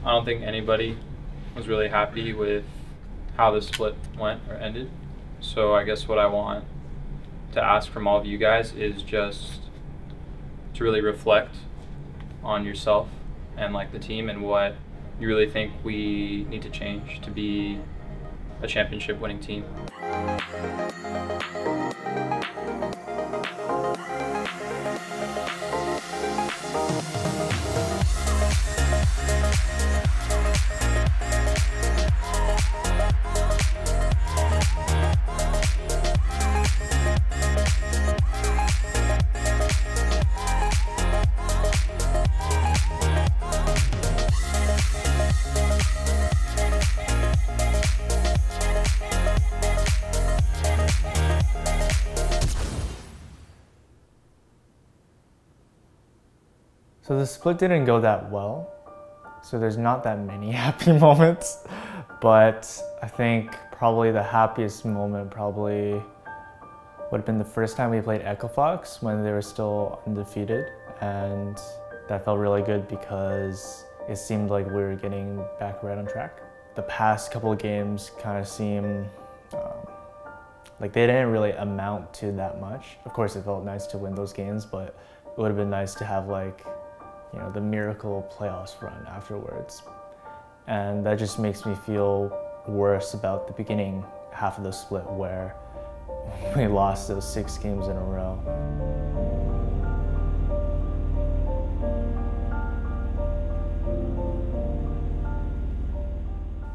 I don't think anybody was really happy with how the split went or ended. So I guess what I want to ask from all of you guys is just to really reflect on yourself and like the team and what you really think we need to change to be a championship winning team. So the split didn't go that well, so there's not that many happy moments, but I think probably the happiest moment probably would have been the first time we played Echo Fox when they were still undefeated, and that felt really good because it seemed like we were getting back right on track. The past couple of games kind of seem like they didn't really amount to that much. Of course, it felt nice to win those games, but it would have been nice to have like, you know, the miracle playoffs run afterwards. And that just makes me feel worse about the beginning half of the split where we lost those 6 games in a row.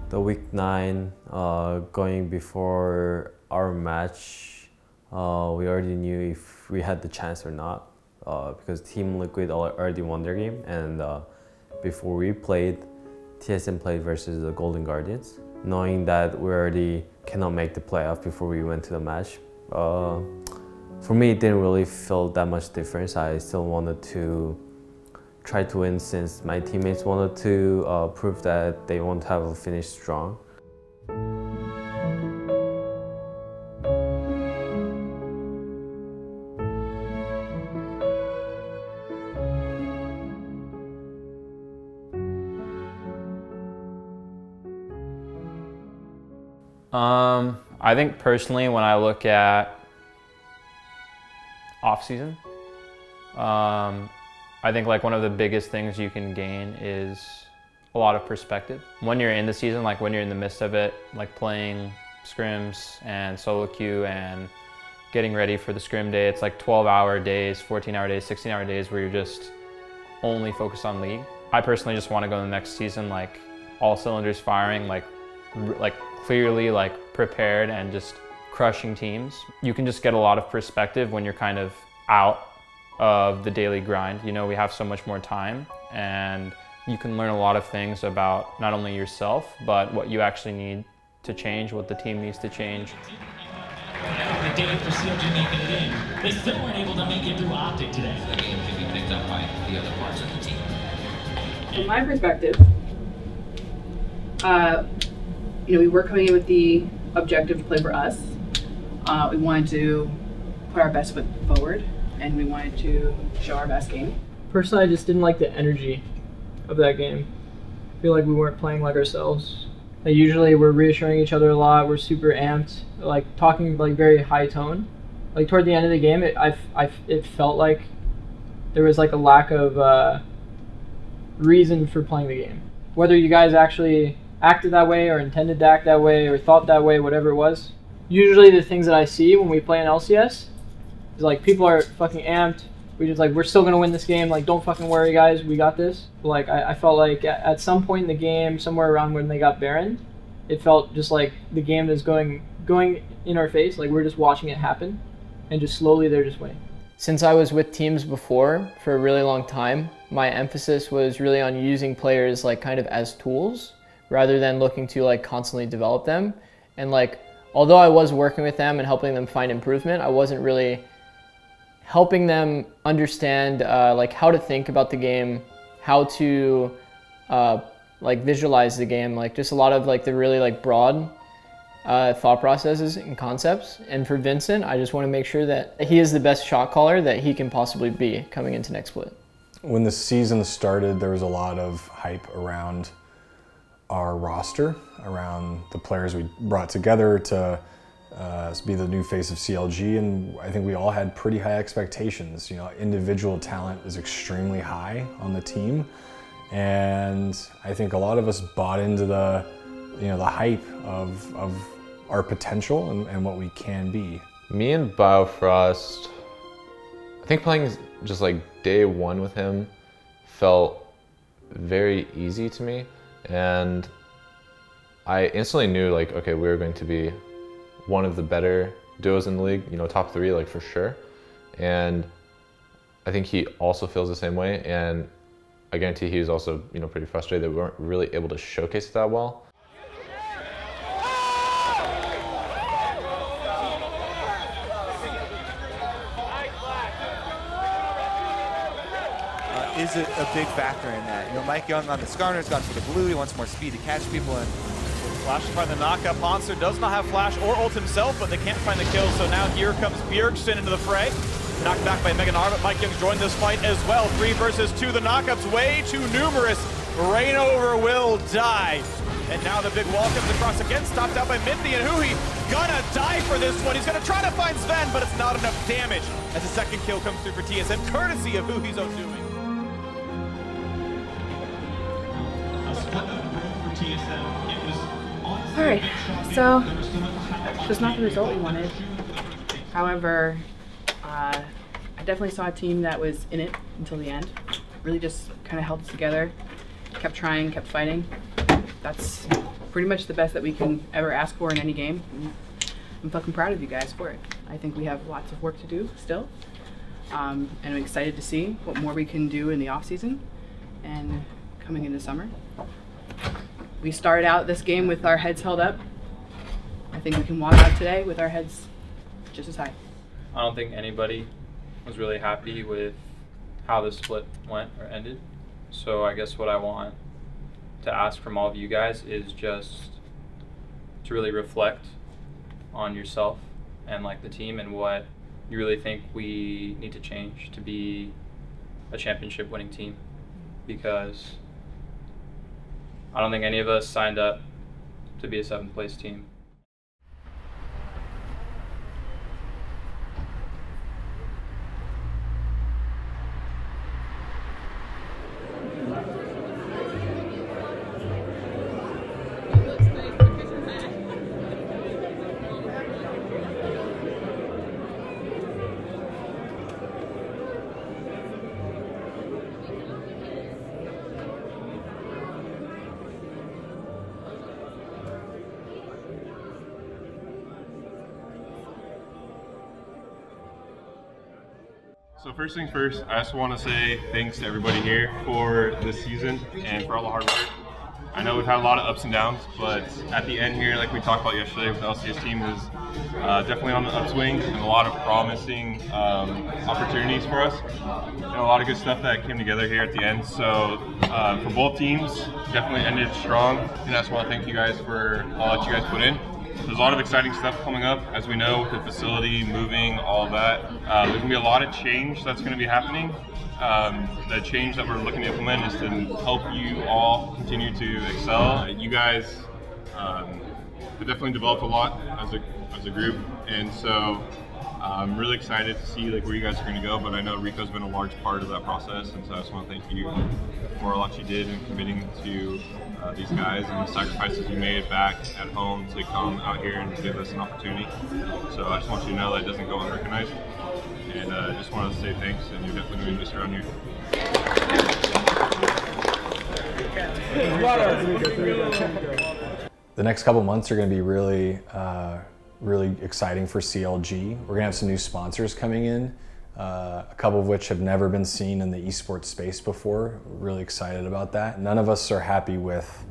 The week 9, going before our match, we already knew if we had the chance or not. Because Team Liquid already won their game, and before we played, TSM played versus the Golden Guardians. Knowing that we already cannot make the playoff before we went to the match, for me it didn't really feel that much difference. I still wanted to try to win since my teammates wanted to prove that they want to have a finish strong. I think personally when I look at off-season, I think like one of the biggest things you can gain is a lot of perspective. When you're in the season, like when you're in the midst of it, like playing scrims and solo queue and getting ready for the scrim day, it's like 12-hour days, 14-hour days, 16-hour days where you're just only focused on league. I personally just want to go in the next season like all cylinders firing, like clearly like prepared and just crushing teams. You can just get a lot of perspective when you're kind of out of the daily grind. You know, we have so much more time and you can learn a lot of things about not only yourself, but what you actually need to change, what the team needs to change. The day for CLG making it in, they still weren't able to make it through Optic today. The game can be picked up by the other parts of the team. From my perspective, you know, we were coming in with the objective to play for us. We wanted to put our best foot forward, and we wanted to show our best game. Personally, I just didn't like the energy of that game. I feel like we weren't playing like ourselves. Like usually we're reassuring each other a lot, we're super amped, like talking like very high tone. Like toward the end of the game, it felt like there was like a lack of reason for playing the game. Whether you guys actually acted that way or intended to act that way or thought that way, whatever it was. Usually the things that I see when we play in LCS is like people are fucking amped. We're still gonna win this game. Like, don't fucking worry, guys. We got this. But like, I felt like at some point in the game, somewhere around when they got Baron, it felt just like the game is going in our face. Like we're just watching it happen, and just slowly they're just winning. Since I was with teams before for a really long time, my emphasis was really on using players like kind of as tools rather than looking to like constantly develop them. And like, although I was working with them and helping them find improvement, I wasn't really helping them understand like how to think about the game, how to like visualize the game, like just a lot of like the really like broad thought processes and concepts. And for Vincent, I just want to make sure that he is the best shot caller that he can possibly be coming into next split. When the season started, there was a lot of hype around our roster, around the players we brought together to be the new face of CLG, and I think we all had pretty high expectations. You know, individual talent is extremely high on the team, and I think a lot of us bought into the hype of our potential and what we can be. Me and Biofrost, I think playing just like day one with him felt very easy to me, and I instantly knew like, okay, we were going to be one of the better duos in the league, you know, top 3, like for sure. And I think he also feels the same way, and I guarantee he was also, you know, pretty frustrated that we weren't really able to showcase it that well. Is it a big factor in that? You know, Mike Young on the Skarner's gone for the blue. He wants more speed to catch people. And Flash to find the knockup. Monster does not have Flash or ult himself, but they can't find the kill. So now here comes Bjergsen into the fray. Knocked back by Meganar, but Mike Young joined this fight as well. 3 versus 2. The knockups way too numerous. Reign over will die. And now the big wall comes across again, stopped out by Mithy, and Huhi gonna die for this one. He's gonna try to find Sven, but it's not enough damage as the second kill comes through for TSM, courtesy of Huhi's own doing. Alright, so it was not the result we wanted. However, I definitely saw a team that was in it until the end. Really just kind of held us together, kept trying, kept fighting. That's pretty much the best that we can ever ask for in any game. I'm fucking proud of you guys for it. I think we have lots of work to do still. And I'm excited to see what more we can do in the off-season and coming into summer. We started out this game with our heads held up. I think we can walk out today with our heads just as high. I don't think anybody was really happy with how the split went or ended. So I guess what I want to ask from all of you guys is just to really reflect on yourself and like the team and what you really think we need to change to be a championship winning team, because I don't think any of us signed up to be a 7th place team. So first things first, I just want to say thanks to everybody here for this season and for all the hard work. I know we've had a lot of ups and downs, but at the end here, like we talked about yesterday with the LCS team, is definitely on the upswing and a lot of promising opportunities for us. And a lot of good stuff that came together here at the end. So for both teams, definitely ended strong. And I just want to thank you guys for all that you guys put in. There's a lot of exciting stuff coming up, as we know, with the facility, moving, all of that. There's going to be a lot of change that's going to be happening. The change that we're looking to implement is to help you all continue to excel. You guys have definitely developed a lot as a group, and so I'm really excited to see like where you guys are going to go, but I know Rico's been a large part of that process, and so I just want to thank you for a lot you did in committing to these guys and the sacrifices you made back at home to come out here and give us an opportunity. So I just want you to know that it doesn't go unrecognized, and I just wanted to say thanks, and you're definitely going to be missed around here. The next couple months are going to be really exciting for CLG. We're going to have some new sponsors coming in, a couple of which have never been seen in the esports space before. We're really excited about that. None of us are happy with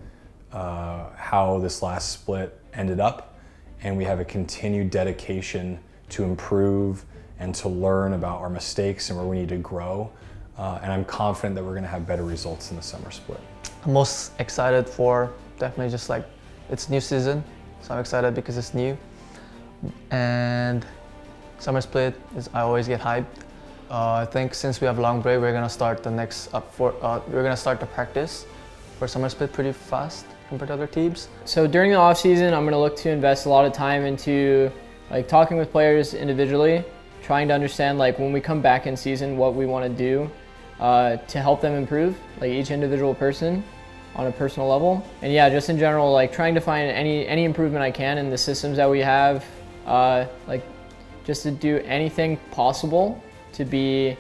how this last split ended up, and we have a continued dedication to improve and to learn about our mistakes and where we need to grow. And I'm confident that we're going to have better results in the summer split. I'm most excited for definitely just like it's new season, so I'm excited because it's new. And summer split is I always get hyped. I think since we have long break, we're gonna start the next we're gonna start the practice for summer split pretty fast. compared to other teams. So during the off season, I'm going to look to invest a lot of time into like talking with players individually, trying to understand like when we come back in season what we want to do to help them improve, like each individual person on a personal level. And yeah, just in general, like trying to find any improvement I can in the systems that we have, like just to do anything possible to be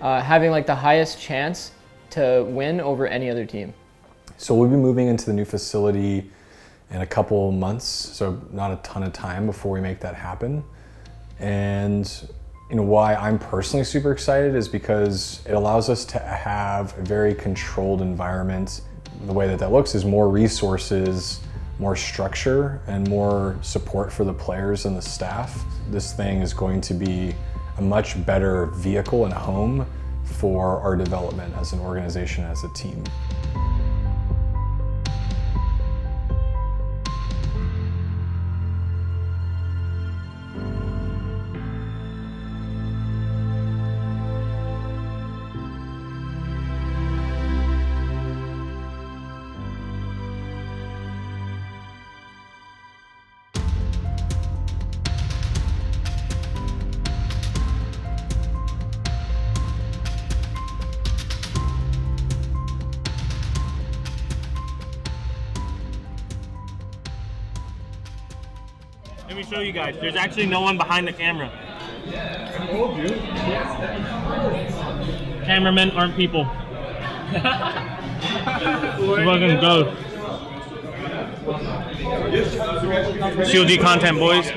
having like the highest chance to win over any other team. So we'll be moving into the new facility in a couple months, so not a ton of time before we make that happen. And you know why I'm personally super excited is because it allows us to have a very controlled environment. The way that that looks is more resources, more structure, and more support for the players and the staff. This thing is going to be a much better vehicle and home for our development as an organization, as a team. Let me show you guys. There's actually no one behind the camera. Cameramen aren't people. Fucking go. CLG content, boys.